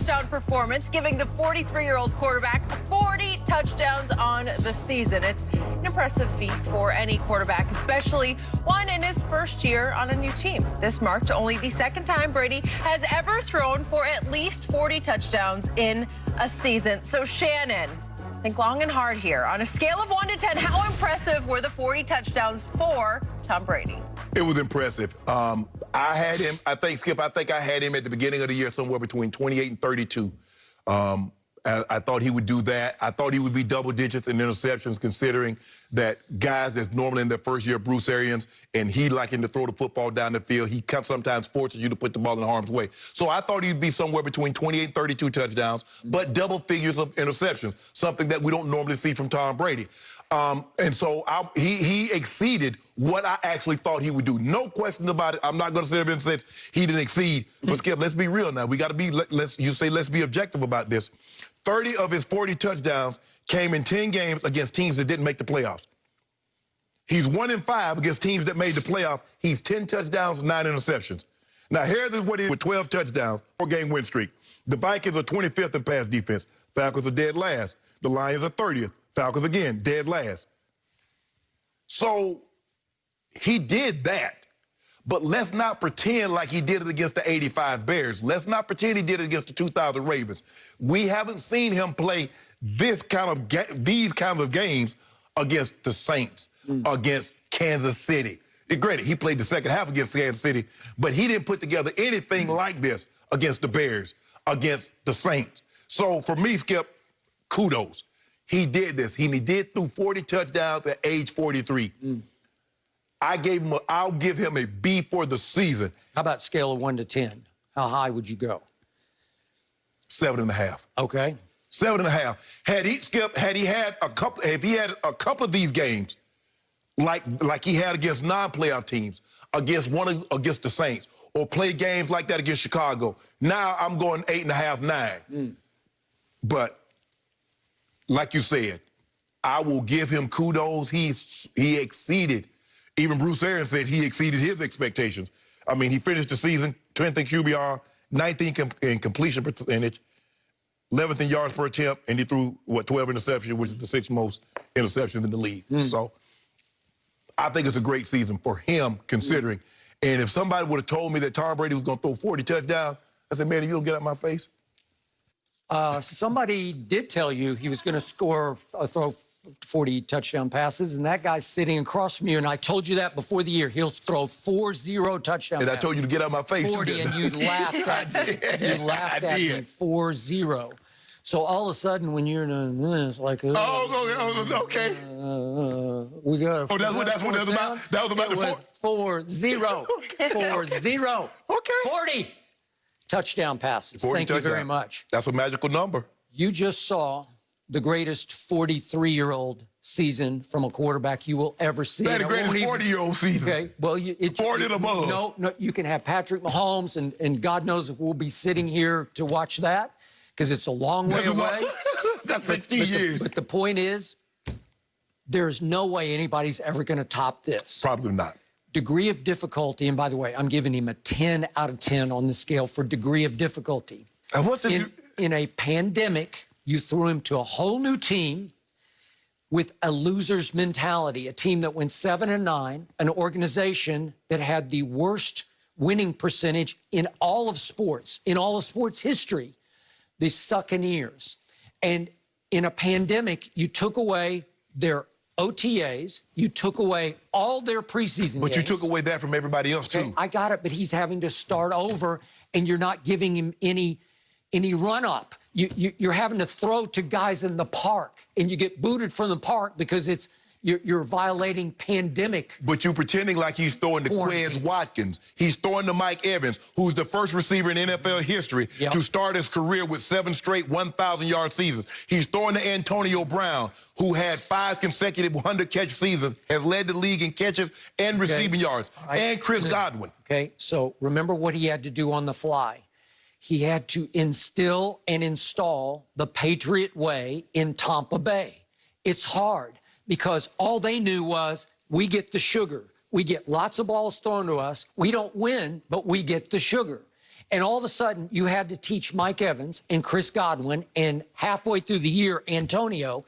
touchdown performance, giving the 43-year-old quarterback 40 touchdowns on the season. It's an impressive feat for any quarterback, especially one in his first year on a new team. This marked only the second time Brady has ever thrown for at least 40 touchdowns in a season. So, Shannon, think long and hard here. On a scale of 1 to 10, how impressive were the 40 touchdowns for Tom Brady? It was impressive. I had him, I think I had him at the beginning of the year somewhere between 28 and 32. I thought he would do that. I thought he would be double digits in interceptions, considering that guys that's normally in their first year, Bruce Arians, and he liking to throw the football down the field, he sometimes forces you to put the ball in harm's way. So I thought he'd be somewhere between 28 and 32 touchdowns, but double figures of interceptions, something that we don't normally see from Tom Brady. And so he exceeded what I actually thought he would do. No question about it. I'm not going to sit there and say he didn't exceed. But, Skip, let's be real now. We got to be, let's be objective about this. 30 of his 40 touchdowns came in 10 games against teams that didn't make the playoffs. He's 1-5 against teams that made the playoff. He's 10 touchdowns, 9 interceptions. Now, here's what he is with 12 touchdowns, 4-game win streak. The Vikings are 25th in pass defense. Falcons are dead last. The Lions are 30th. Falcons, again, dead last. So he did that. But let's not pretend like he did it against the 85 Bears. Let's not pretend he did it against the 2000 Ravens. We haven't seen him play these kind of games against the Saints, against Kansas City. Granted, he played the second half against Kansas City, but he didn't put together anything like this against the Bears, against the Saints. So for me, Skip, kudos. He did this. He did through 40 touchdowns at age 43. I'll give him a B for the season. How about scale of 1 to 10? How high would you go? 7.5. Okay. 7.5. If he had a couple of these games, like he had against non-playoff teams, against the Saints, or play games like that against Chicago, now I'm going 8.5, 9. But like you said, I will give him kudos. He exceeded. Even Bruce Arians said he exceeded his expectations. I mean, he finished the season 10th in QBR, 19th in completion percentage, 11th in yards per attempt, and he threw, 12 interceptions, which is the 6th most interceptions in the league. So I think it's a great season for him, considering. And if somebody would have told me that Tom Brady was going to throw 40 touchdowns, I said, man, you don't get out of my face. Somebody did tell you he was going to throw 40 touchdown passes, and that guy's sitting across from you, and I told you that before the year. He'll throw 40 touchdown passes. And I told you to get out of my face. 40, and you laughed at me. You laughed at me, 40. So all of a sudden, when you're in it's like... okay. We got that's what that was about? That was about the 40. 40. Okay. 40 touchdown passes. Thank you very much. That's a magical number. You just saw the greatest 43-year-old season from a quarterback you will ever see. That's the greatest 40-year-old season. Okay, well, 40 and above. No, you can have Patrick Mahomes, and God knows if we'll be sitting here to watch that, because it's a long way away. That's 16 years. But the point is, there's no way anybody's ever going to top this. Probably not. Degree of difficulty, and by the way, I'm giving him a 10 out of 10 on the scale for degree of difficulty. And what's in a pandemic, you threw him to a whole new team with a loser's mentality, a team that went 7-9, an organization that had the worst winning percentage in all of sports history, the Succaneers. And in a pandemic, you took away their OTAs, you took away all their preseason But games. you took away that from everybody else, too. I got it, but he's having to start over, and you're not giving him any run-up. You're having to throw to guys in the park, and you get booted from the park because you're violating pandemic. But you're pretending like he's throwing to Quez Watkins. He's throwing to Mike Evans, who's the first receiver in NFL history to start his career with 7 straight 1,000-yard seasons. He's throwing to Antonio Brown, who had 5 consecutive 100-catch seasons, has led the league in catches and receiving yards, and Chris Godwin. Okay, so remember what he had to do on the fly. He had to instill and install the Patriot way in Tampa Bay. It's hard, because all they knew was, we get the sugar. We get lots of balls thrown to us. We don't win, but we get the sugar. And all of a sudden, you had to teach Mike Evans and Chris Godwin, and halfway through the year, Antonio,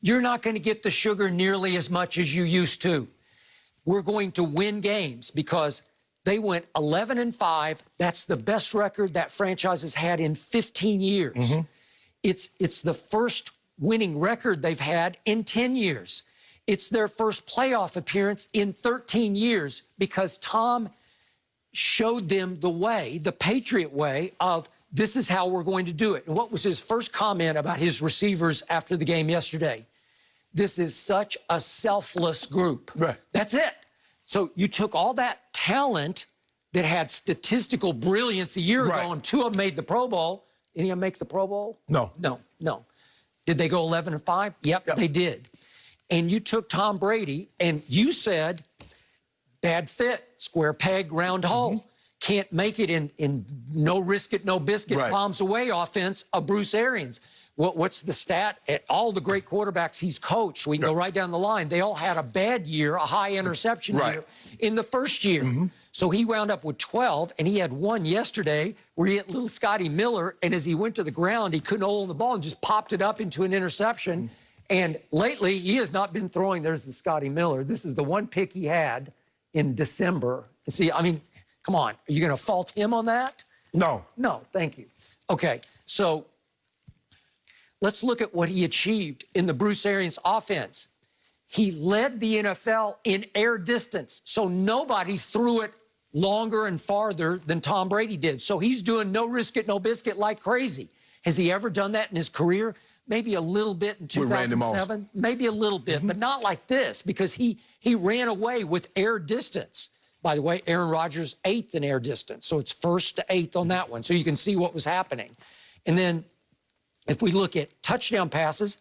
you're not going to get the sugar nearly as much as you used to. We're going to win games because they went 11-5. That's the best record that franchise has had in 15 years. Mm-hmm. It's the first winning record they've had in 10 years. It's their first playoff appearance in 13 years because Tom showed them the way, the Patriot way of this is how we're going to do it. And what was his first comment about his receivers after the game yesterday? This is such a selfless group. Right. That's it. So you took all that talent that had statistical brilliance a year ago, and 2 of them made the Pro Bowl. Any of them make the Pro Bowl? No. No. Did they go 11-5? Yep, they did. And you took Tom Brady, and you said, bad fit, square peg, round hole. Can't make it in no risk it, no biscuit, palms away offense of Bruce Arians. What's the stat? At all the great quarterbacks he's coached, we can go right down the line, they all had a bad year, a high interception year in the first year. So he wound up with 12, and he had one yesterday where he hit little Scotty Miller, and as he went to the ground, he couldn't hold the ball and just popped it up into an interception. And lately, he has not been throwing. There's the Scotty Miller. This is the one pick he had in December. And see, I mean, come on. Are you going to fault him on that? No. No, thank you. Okay, so let's look at what he achieved in the Bruce Arians offense. He led the NFL in air distance, so nobody threw it longer and farther than Tom Brady did. So he's doing no risk it, no biscuit like crazy. Has he ever done that in his career? Maybe a little bit in 2007, maybe a little bit, but not like this because he ran away with air distance. By the way, Aaron Rodgers 8th in air distance, so it's 1st to 8th on that one. So you can see what was happening. And then if we look at touchdown passes,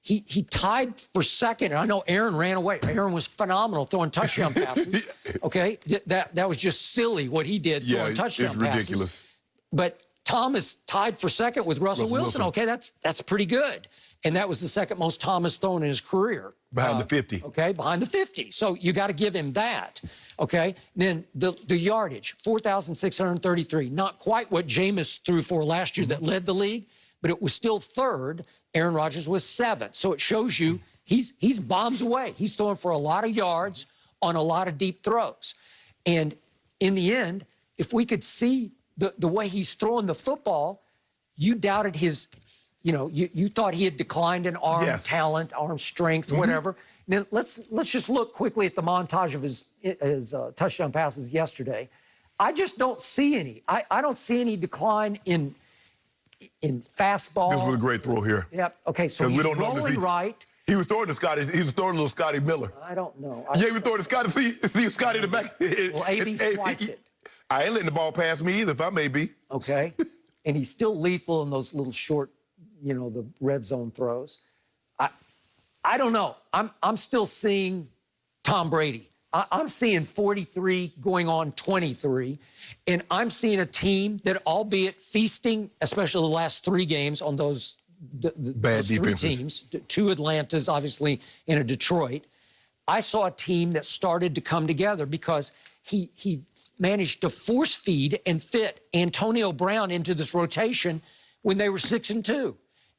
he tied for 2nd. And I know Aaron ran away. Aaron was phenomenal throwing touchdown passes. Okay, that was just silly what he did throwing touchdown passes. It's ridiculous. But Tom is tied for 2nd with Russell Wilson. Okay, that's pretty good. And that was the 2nd most Tom has thrown in his career. Behind the 50. Okay, behind the 50. So you got to give him that. Okay, then the yardage, 4,633. Not quite what Jameis threw for last year that led the league, but it was still 3rd. Aaron Rodgers was 7th. So it shows you he's bombs away. He's throwing for a lot of yards on a lot of deep throws. And in the end, if we could see the way he's throwing the football, you doubted his, you thought he had declined in arm talent, arm strength, whatever. And then let's just look quickly at the montage of his touchdown passes yesterday. I just don't see any. I don't see any decline in fastball. This was a great throw here. Yep. Okay, so he's rolling right. He was throwing to Scotty. He was throwing a little Scotty Miller. I don't know. Yeah, he was throwing to Scotty. See Scotty in the back. Well, AB swiped it. I ain't letting the ball pass me either, if I may be. Okay. And he's still lethal in those little short, the red zone throws. I don't know. I'm still seeing Tom Brady. I'm seeing 43 going on 23. And I'm seeing a team that, albeit feasting, especially the last 3 games on those bad defenses. 3 teams, 2 Atlantas, obviously, and a Detroit. I saw a team that started to come together because he managed to force feed and fit Antonio Brown into this rotation when they were 6-2.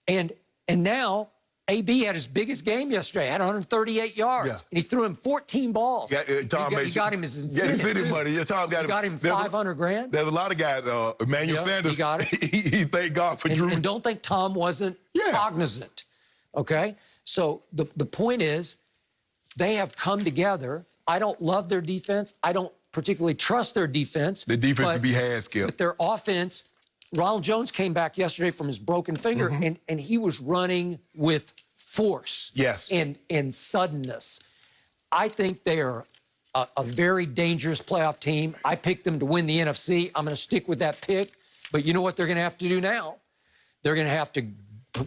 And now AB had his biggest game yesterday, had 138 yards, and he threw him 14 balls. Yeah, Tom he got him his incentive, incentive money. Yeah, Tom got him 500 grand. There's a lot of guys. Emmanuel Sanders. He got it. he thank God for Drew. And don't think Tom wasn't cognizant. Okay, so the point is, they have come together. I don't love their defense. I don't particularly trust their defense. The defense to be had, Skip. But their offense. Ronald Jones came back yesterday from his broken finger, and he was running with force and suddenness. I think they are a very dangerous playoff team. I picked them to win the NFC. I'm going to stick with that pick. But you know what they're going to have to do now? They're going to have to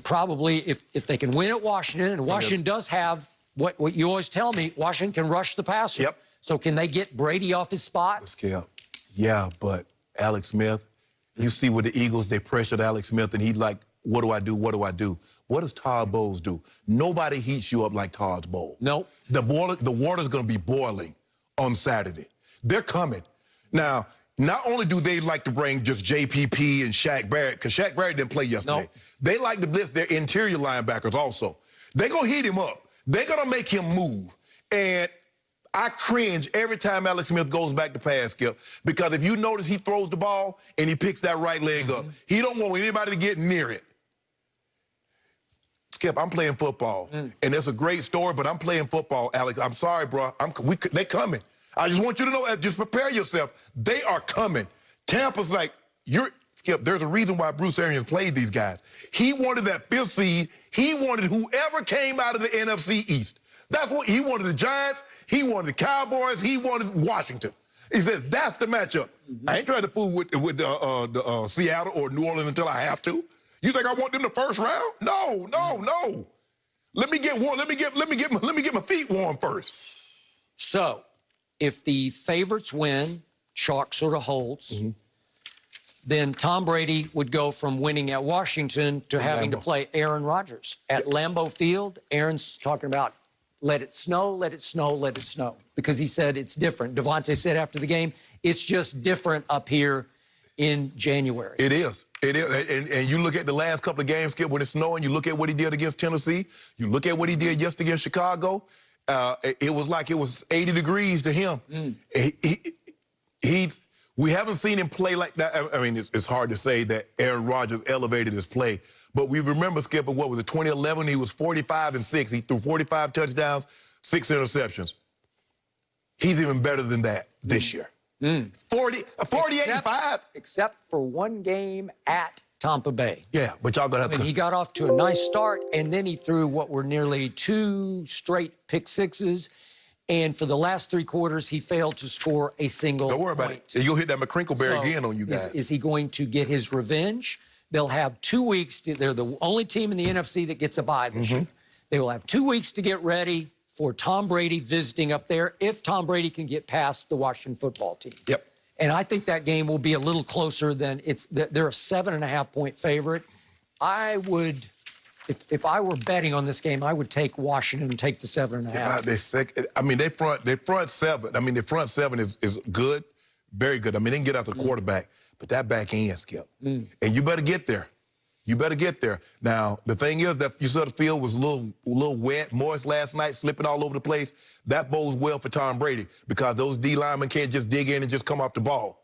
probably, if they can win at Washington, and Washington does have what you always tell me, Washington can rush the passer. Yep. So can they get Brady off his spot? Skip. Yeah, but Alex Smith, you see with the Eagles, they pressured Alex Smith, and he's like, what do I do? What do I do? What does Todd Bowles do? Nobody heats you up like Todd Bowles. Nope. The water's going to be boiling on Saturday. They're coming. Now, not only do they like to bring just JPP and Shaq Barrett, because Shaq Barrett didn't play yesterday. Nope. They like to blitz their interior linebackers also. They're going to heat him up. They're going to make him move. And I cringe every time Alex Smith goes back to pass, Skip, because if you notice he throws the ball and he picks that right leg up, he don't want anybody to get near it. Skip, I'm playing football, and it's a great story, but I'm playing football, Alex. I'm sorry, bro. They coming. I just want you to know, just prepare yourself. They are coming. Tampa's like, Skip, there's a reason why Bruce Arians played these guys. He wanted that 5th seed. He wanted whoever came out of the NFC East. That's what he wanted. The Giants, he wanted the Cowboys, he wanted Washington. He said, that's the matchup. I ain't trying to fool with Seattle or New Orleans until I have to. You think I want them the first round? No. Let me get warm. Let me get my feet warm first. So, if the favorites win, chalk sort of holds, then Tom Brady would go from winning at Washington to having to play Aaron Rodgers at Lambeau Field. Aaron's talking about let it snow, let it snow, let it snow, because he said it's different. Devontae said after the game, it's just different up here in January. It is. And you look at the last couple of games, Skip, when it's snowing, you look at what he did against Tennessee, you look at what he did yesterday against Chicago, it was like it was 80 degrees to him. We haven't seen him play like that. I mean, it's hard to say that Aaron Rodgers elevated his play, but we remember, Skip, what was it, 2011? He was 45-6. He threw 45 touchdowns, 6 interceptions. He's even better than that this year. 48-5. Except for one game at Tampa Bay. Yeah, but y'all gonna have to. He got off to a nice start, and then he threw what were nearly 2 straight pick sixes. And for the last 3 quarters, he failed to score a single Don't worry about it. You'll hit that McCrinkleberry again on you guys. Is he going to get his revenge? They'll have 2 weeks. They're the only team in the NFC that gets a bye this year. They will have 2 weeks to get ready for Tom Brady visiting up there, if Tom Brady can get past the Washington football team. Yep. And I think that game will be a little closer than they're a 7.5-point favorite. I would, if I were betting on this game, I would take Washington and take the 7.5. I mean, their front seven. I mean, their front seven is good, very good. I mean, they can get out the quarterback, but that back end, Skip, and you better get there. You better get there. Now, the thing is that you saw the field was a little wet, moist last night, slipping all over the place. That bodes well for Tom Brady because those D linemen can't just dig in and just come off the ball.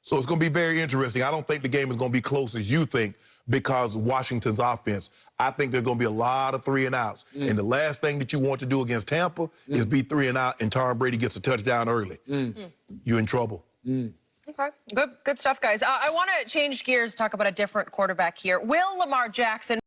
So it's going to be very interesting. I don't think the game is going to be close as you think because Washington's offense. I think there's going to be a lot of 3-and-outs. And the last thing that you want to do against Tampa is be 3-and-out and Tom Brady gets a touchdown early. You're in trouble. Okay, good stuff, guys. I want to change gears, talk about a different quarterback here. Will Lamar Jackson